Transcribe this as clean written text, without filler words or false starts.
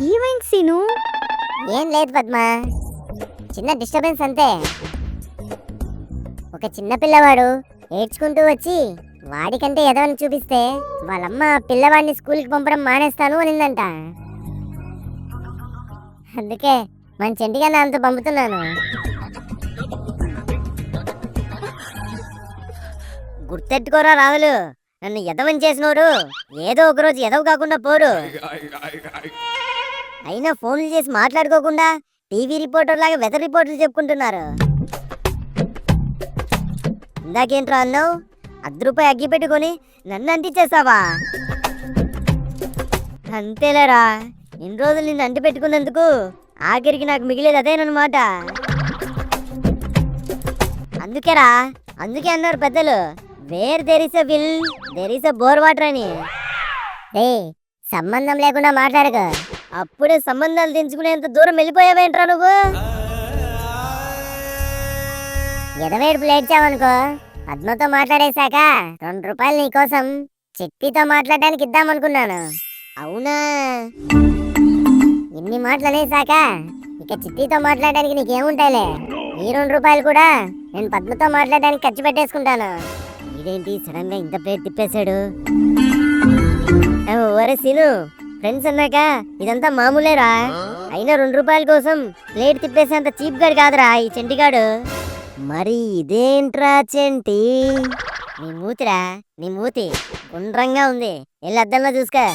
ఏమైంది సీను? ఏం లేదు పద్మ, చిన్న డిస్టర్బెన్స్ అంతే. ఒక చిన్న పిల్లవాడు ఏడ్చుకుంటూ వచ్చి వాడికంటే ఎదవని చూపిస్తే వాళ్ళమ్మ పిల్లవాడిని స్కూల్కి పంపడం మానేస్తాను అనిందంట. అందుకే మన చెంటిగా నాన్నతో పంపుతున్నాను. గుర్తెట్టుకోరా రావులు, నన్ను ఎదవని చేసినోరు ఏదో ఒకరోజు ఎదవ కాకుండా పోరు. అయినా ఫోన్లు చేసి మాట్లాడుకోకుండా టీవీ రిపోర్టర్ లాగా వెదర్ రిపోర్టర్లు చెప్పుకుంటున్నారు. ఇందాకేంట్రా అన్నావు? ₹10 అగ్గి పెట్టుకొని నన్ను అంటించేస్తావా? అంతేలేరా, ఇన్ని రోజులు నిన్ను అంటి పెట్టుకున్నందుకు ఆఖరికి నాకు మిగిలేదు అదేనమాట. అందుకేరా, అందుకే అన్నారు పెద్దలు, where there is a will there is a bore water అని. సంబంధం లేకుండా మాట్లాడకు. అప్పుడే సంబంధాలు తెంచుకునేంత దూరం వెళ్ళిపోయావేంట్రా నువ్వు? ఎదవేడుపు లేచావనుకో, పద్మతో మాట్లాడేశాక ₹2 నీకోసం చిట్టితో మాట్లాడడానికి ఇద్దామనుకున్నాను. అవునా? ఇన్ని మాటలు అనేసాక ఇక చిట్టితో మాట్లాడడానికి నీకేముంటాయిలే. ఈ ₹2 కూడా నేను పద్మతో మాట్లాడడానికి ఖర్చు పెట్టేసుకుంటాను. ఇదేంటి సడన్ గా ఇంత ప్లేట్ తిప్పేశాడు? ఒరే సీను, ఫ్రెండ్స్ అన్నాక ఇదంతా మామూలేరా. అయినా ₹2 కోసం ప్లేట్ తిప్పేసేంత చీప్ గాడు కాదురా ఈ చెంటిగాడు. మరి ఇదేంట్రా చెంటి? నీ మూతిరా, నీ మూతి గుండ్రంగా ఉంది, వెళ్ళి అద్దంలో చూసుకో.